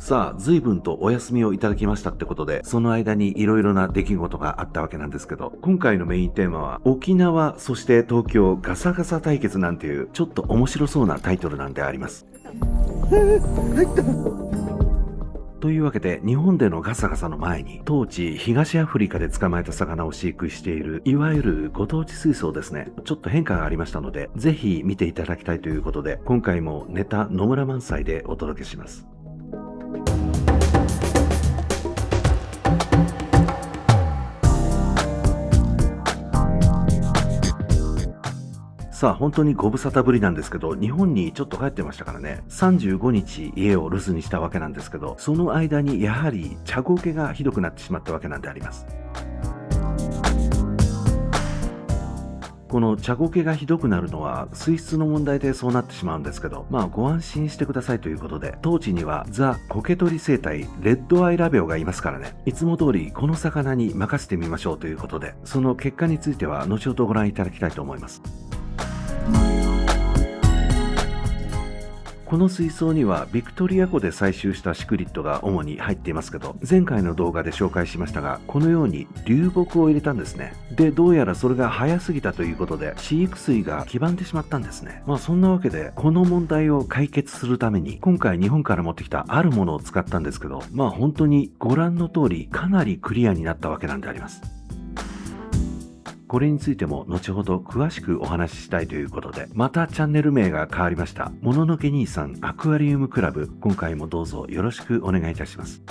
さあ、随分とお休みをいただきましたってことで、その間にいろいろな出来事があったわけなんですけど、今回のメインテーマは、沖縄、そして東京ガサガサ対決なんていう、ちょっと面白そうなタイトルなんであります。というわけで、日本でのガサガサの前に、当地東アフリカで捕まえた魚を飼育している、いわゆるご当地水槽ですね。ちょっと変化がありましたので、ぜひ見ていただきたいということで、今回もネタ野村満載でお届けします。さあ、本当にご無沙汰ぶりなんですけど、日本にちょっと帰ってましたからね、35日家を留守にしたわけなんですけど、その間にやはり茶ゴケがひどくなってしまったわけなんであります。この茶ゴケがひどくなるのは水質の問題でそうなってしまうんですけど、ご安心してくださいということで、当地にはザ・コケ取り生態レッドアイラベオがいますからね、いつも通りこの魚に任せてみましょうということで、その結果については後ほどご覧いただきたいと思います。この水槽にはビクトリア湖で採集したシクリッドが主に入っていますけど、前回の動画で紹介しましたが、このように流木を入れたんですね。で、どうやらそれが早すぎたということで、飼育水が黄ばんでしまったんですね。そんなわけで、この問題を解決するために、今回日本から持ってきたあるものを使ったんですけど、本当にご覧の通り、かなりクリアになったわけなんであります。これについても後ほど詳しくお話ししたいということで、またチャンネル名が変わりました。もののけ兄さんアクアリウムクラブ、今回もどうぞよろしくお願いいたします。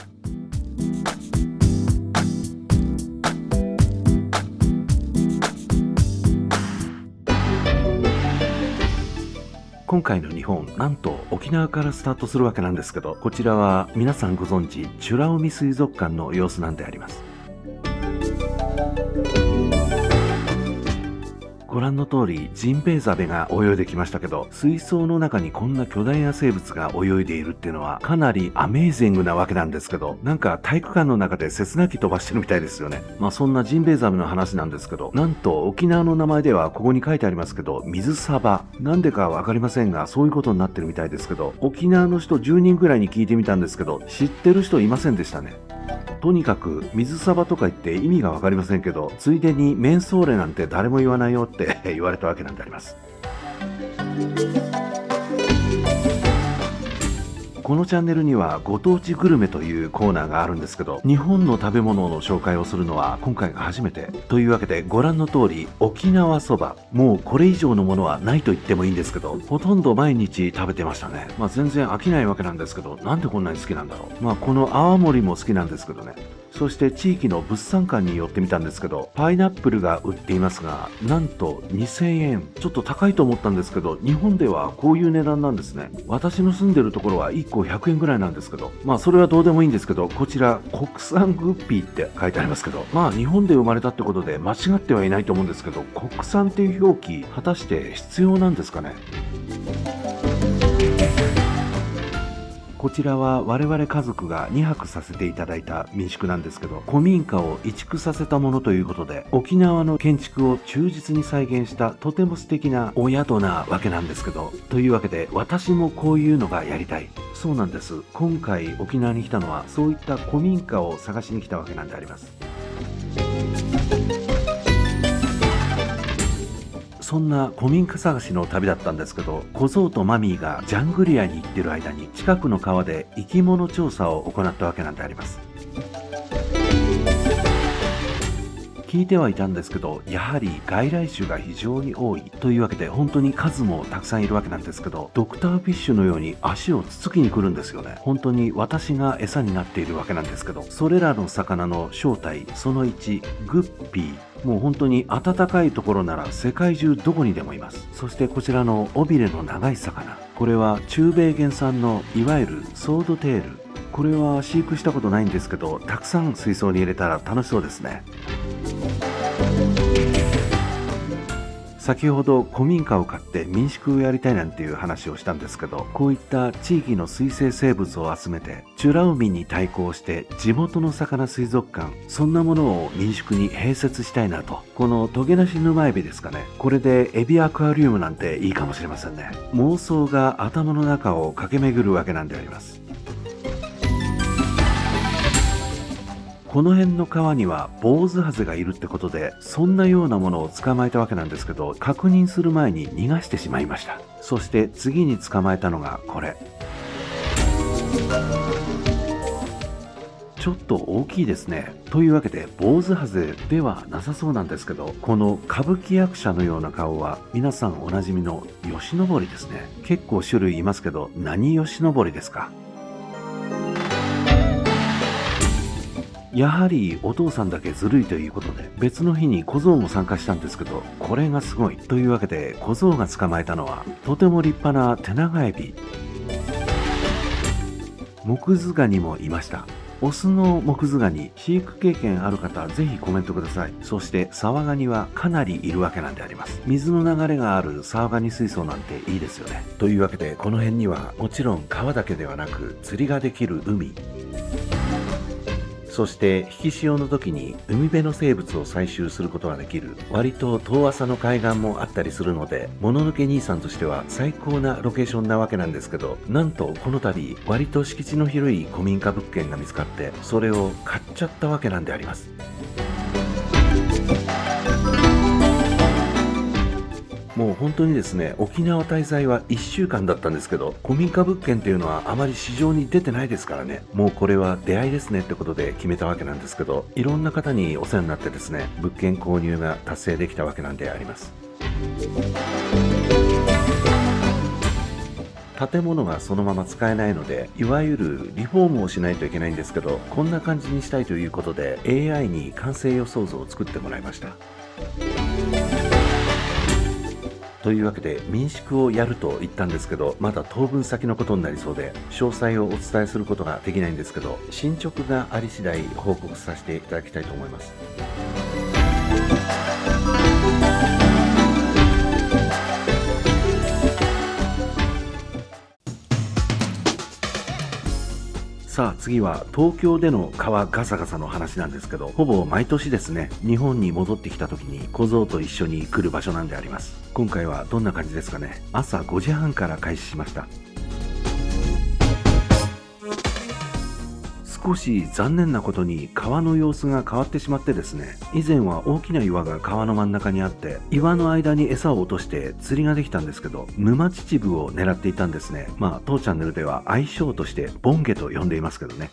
今回の日本、なんと沖縄からスタートするわけなんですけど、こちらは皆さんご存知、美ら海水族館の様子なんであります。ご覧の通り、ジンベエザメが泳いできましたけど、水槽の中にこんな巨大な生物が泳いでいるっていうのはかなりアメージングなわけなんですけど、なんか体育館の中で切なき飛ばしてるみたいですよね。そんなジンベエザメの話なんですけど、なんと沖縄の名前ではここに書いてありますけど、水サバ。なんでかわかりませんが、そういうことになってるみたいですけど、沖縄の人10人ぐらいに聞いてみたんですけど、知ってる人いませんでしたね。とにかく水サバとか言って意味が分かりませんけど、ついでにメンソーレなんて誰も言わないよって言われたわけなんであります。このチャンネルにはご当地グルメというコーナーがあるんですけど、日本の食べ物の紹介をするのは今回が初めてというわけで、ご覧の通り沖縄そば、もうこれ以上のものはないと言ってもいいんですけど、ほとんど毎日食べてましたね。全然飽きないわけなんですけど、なんでこんなに好きなんだろう。この泡盛も好きなんですけどね。そして地域の物産館に寄ってみたんですけど、パイナップルが売っていますが、なんと2000円。ちょっと高いと思ったんですけど、日本ではこういう値段なんですね。私の住んでるところは1個100円ぐらいなんですけど、それはどうでもいいんですけど、こちら国産グッピーって書いてありますけど、日本で生まれたってことで間違ってはいないと思うんですけど、国産っていう表記果たして必要なんですかね。こちらは我々家族が2泊させていただいた民宿なんですけど、古民家を移築させたものということで、沖縄の建築を忠実に再現したとても素敵なお宿なわけなんですけど、というわけで私もこういうのがやりたい。そうなんです。今回沖縄に来たのはそういった古民家を探しに来たわけなんであります。そんな古民家探しの旅だったんですけど、小僧とマミーがジャングリアに行ってる間に近くの川で生き物調査を行ったわけなんであります。聞いてはいたんですけど、やはり外来種が非常に多いというわけで、本当に数もたくさんいるわけなんですけど、ドクターフィッシュのように足をつつきに来るんですよね。本当に私が餌になっているわけなんですけど、それらの魚の正体、その1、グッピー。もう本当に暖かいところなら世界中どこにでもいます。そしてこちらの尾びれの長い魚、これは中米原産のいわゆるソードテール。これは飼育したことないんですけど、たくさん水槽に入れたら楽しそうですね。先ほど古民家を買って民宿をやりたいなんていう話をしたんですけど、こういった地域の水生生物を集めて美ら海に対抗して地元の魚水族館、そんなものを民宿に併設したいなと。このトゲなし沼エビですかね、これでエビアクアリウムなんていいかもしれませんね。妄想が頭の中を駆け巡るわけなんであります。この辺の川には坊主ハゼがいるってことで、そんなようなものを捕まえたわけなんですけど、確認する前に逃がしてしまいました。そして次に捕まえたのがこれ。ちょっと大きいですね。というわけで坊主ハゼではなさそうなんですけど、この歌舞伎役者のような顔は皆さんおなじみの吉野堀ですね。結構種類いますけど、何吉野堀ですか？やはりお父さんだけずるいということで、別の日に小僧も参加したんですけど、これがすごい。というわけで小僧が捕まえたのはとても立派なテナガエビ。モクズガニもいました。オスのモクズガニ、飼育経験ある方ぜひコメントください。そしてサワガニはかなりいるわけなんであります。水の流れがあるサワガニ水槽なんていいですよね。というわけでこの辺にはもちろん川だけではなく釣りができる海、そして引き潮の時に海辺の生物を採集することができる割と遠浅の海岸もあったりするので、もののけ兄さんとしては最高なロケーションなわけなんですけど、なんとこの度割と敷地の広い古民家物件が見つかって、それを買っちゃったわけなんであります。もう本当にですね、沖縄滞在は1週間だったんですけど、古民家物件っていうのはあまり市場に出てないですからね、もうこれは出会いですねってことで決めたわけなんですけど、いろんな方にお世話になってですね、物件購入が達成できたわけなんであります。建物がそのまま使えないので、いわゆるリフォームをしないといけないんですけど、こんな感じにしたいということで AI に完成予想図を作ってもらいました。というわけで民宿をやると言ったんですけど、まだ当分先のことになりそうで詳細をお伝えすることができないんですけど、進捗があり次第報告させていただきたいと思います。さあ次は東京での川ガサガサの話なんですけど、ほぼ毎年ですね、日本に戻ってきた時に小僧と一緒に来る場所なんであります。今回はどんな感じですかね。朝5時半から開始しました。少し残念なことに川の様子が変わってしまってですね、以前は大きな岩が川の真ん中にあって、岩の間に餌を落として釣りができたんですけど、沼秩父を狙っていたんですね。当チャンネルでは愛称としてボンゲと呼んでいますけどね。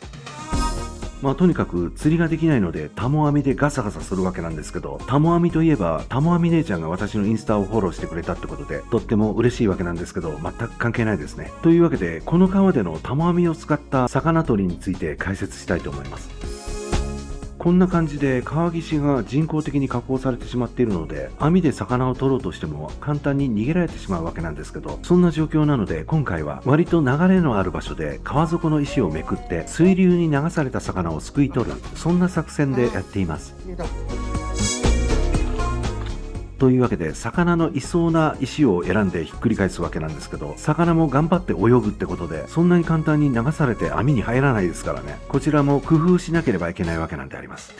とにかく釣りができないのでタモ網でガサガサするわけなんですけど、タモ網といえばタモ網姉ちゃんが私のインスタをフォローしてくれたってことで、とっても嬉しいわけなんですけど、全く関係ないですね。というわけでこの川でのタモ網を使った魚取りについて解説したいと思います。こんな感じで川岸が人工的に加工されてしまっているので、網で魚を取ろうとしても簡単に逃げられてしまうわけなんですけど、そんな状況なので今回は割と流れのある場所で川底の石をめくって水流に流された魚をすくい取る、そんな作戦でやっています。というわけで魚のいそうな石を選んでひっくり返すわけなんですけど、魚も頑張って泳ぐってことでそんなに簡単に流されて網に入らないですからね。こちらも工夫しなければいけないわけなんであります。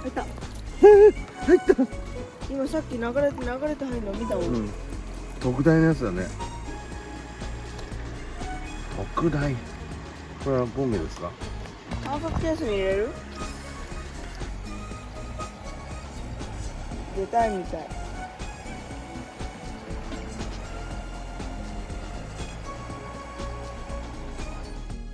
入った入った今さっき流れて入るの見たもん、特大のやつだね。特大。これはボンゲですか？観察ケースに入れる？出たいみたい。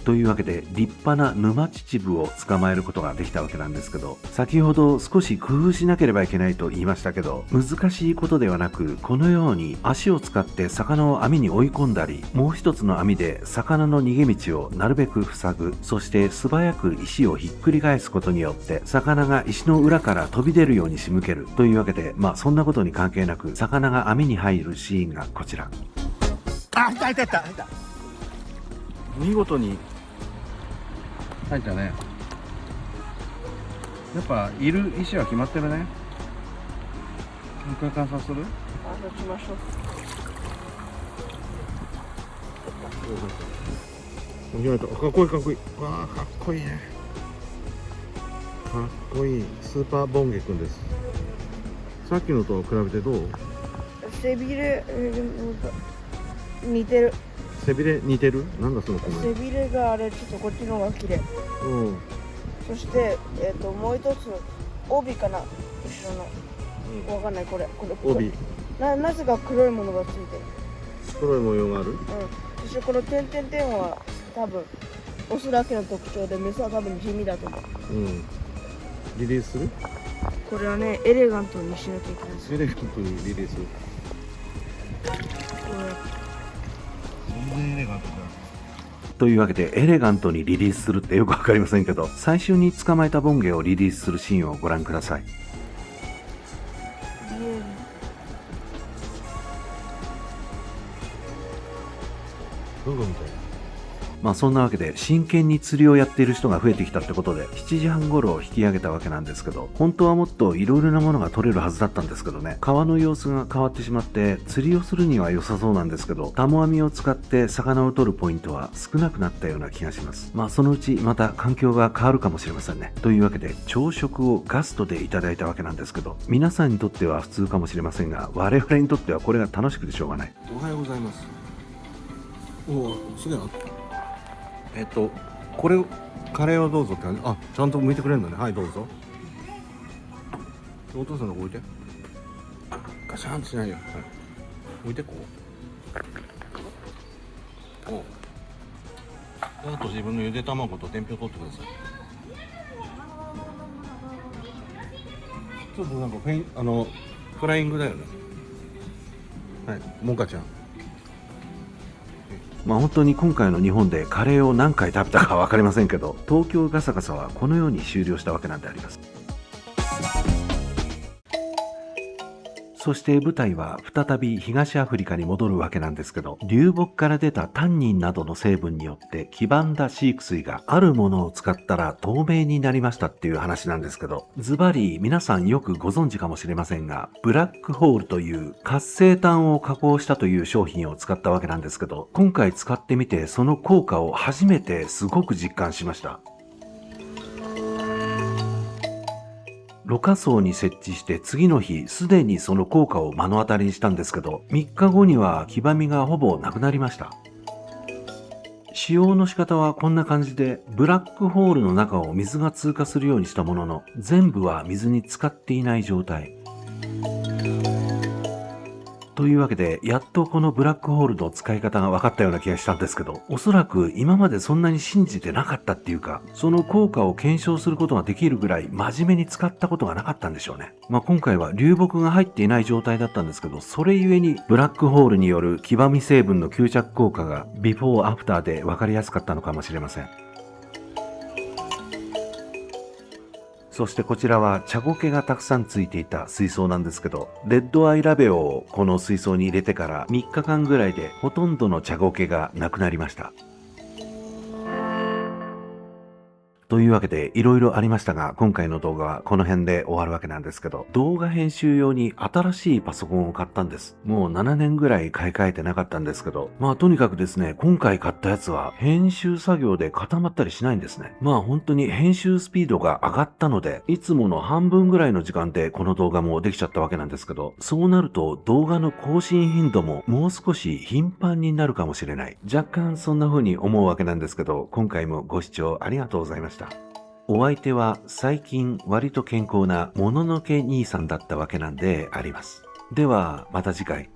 というわけで立派な沼秩父を捕まえることができたわけなんですけど、先ほど少し工夫しなければいけないと言いましたけど、難しいことではなく、このように足を使って魚を網に追い込んだり、もう一つの網で魚の逃げ道をなるべく塞ぐ、そして素早く石をひっくり返すことによって魚が石の裏から飛び出るように仕向けるというわけで、そんなことに関係なく魚が網に入るシーンがこちら。入った見事に入ったね。やっぱいる石は決まってるね。もう一回観察する？観察しましょう。かっこいいかっこいい。わあかっこいいね。かっこいいスーパーボンゲくんです。さっきのと比べてどう？背びれ、似てる。背びれ似てる？なんだそのコメン背びれがあれちょっとこっちの方が綺麗。ト。うん。そしてもう一つ帯かな、後ろのわかんない、これ帯。なぜか黒いものがついてる。黒い模様がある？うん。そしてこの点々点は多分オスだけの特徴で、メスは多分地味だと思う。うん。リリースする？これはね、エレガントにしなきゃいけないです。エレガントにリリース。全然エレガントじゃん。というわけでエレガントにリリースするってよくわかりませんけど、最初に捕まえたボンゲをリリースするシーンをご覧ください。フグみたいな。まあそんなわけで真剣に釣りをやっている人が増えてきたってことで7時半頃引き上げたわけなんですけど、本当はもっといろいろなものが取れるはずだったんですけどね、川の様子が変わってしまって釣りをするには良さそうなんですけど、タモ網を使って魚を取るポイントは少なくなったような気がします。まあそのうちまた環境が変わるかもしれませんね。というわけで朝食をガストでいただいたわけなんですけど、皆さんにとっては普通かもしれませんが、我々にとってはこれが楽しくてしょうがない。おはようございます。おお、すげえな。これカレーをどうぞって感じ。あ、ちゃんと剥いてくれるのね。はいどうぞ。お父さんの置いて。ガシャンとしないよ。はい、置いてこう。おう。あと自分のゆで卵と天日を取ってください。ちょっとなんかフライングだよね。はい、モカちゃん。まあ本当に今回の日本でカレーを何回食べたか分かりませんけど、東京ガサガサはこのように終了したわけなんであります。そして舞台は再び東アフリカに戻るわけなんですけど、流木から出たタンニンなどの成分によって黄ばんだ飼育水があるものを使ったら透明になりましたっていう話なんですけど、ズバリ皆さんよくご存知かもしれませんが、ブラックホールという活性炭を加工したという商品を使ったわけなんですけど、今回使ってみてその効果を初めてすごく実感しました。ろ過槽に設置して次の日すでにその効果を目の当たりにしたんですけど、3日後には黄ばみがほぼなくなりました。使用の仕方はこんな感じで、ブラックホールの中を水が通過するようにしたものの、全部は水に浸かっていない状態。というわけで、やっとこのブラックホールの使い方が分かったような気がしたんですけど、おそらく今までそんなに信じてなかったっていうか、その効果を検証することができるぐらい真面目に使ったことがなかったんでしょうね。まあ今回は流木が入っていない状態だったんですけど、それゆえにブラックホールによる黄ばみ成分の吸着効果がビフォーアフターで分かりやすかったのかもしれません。そしてこちらは茶苔がたくさんついていた水槽なんですけど、レッドアイラベオをこの水槽に入れてから3日間ぐらいでほとんどの茶苔がなくなりました。というわけでいろいろありましたが、今回の動画はこの辺で終わるわけなんですけど、動画編集用に新しいパソコンを買ったんです。もう7年ぐらい買い替えてなかったんですけど、まあとにかくですね、今回買ったやつは編集作業で固まったりしないんですね。まあ本当に編集スピードが上がったので、いつもの半分ぐらいの時間でこの動画もできちゃったわけなんですけど、そうなると動画の更新頻度ももう少し頻繁になるかもしれない。若干そんな風に思うわけなんですけど、今回もご視聴ありがとうございました。お相手は最近割と健康なもののけ兄さんだったわけなんであります。ではまた次回。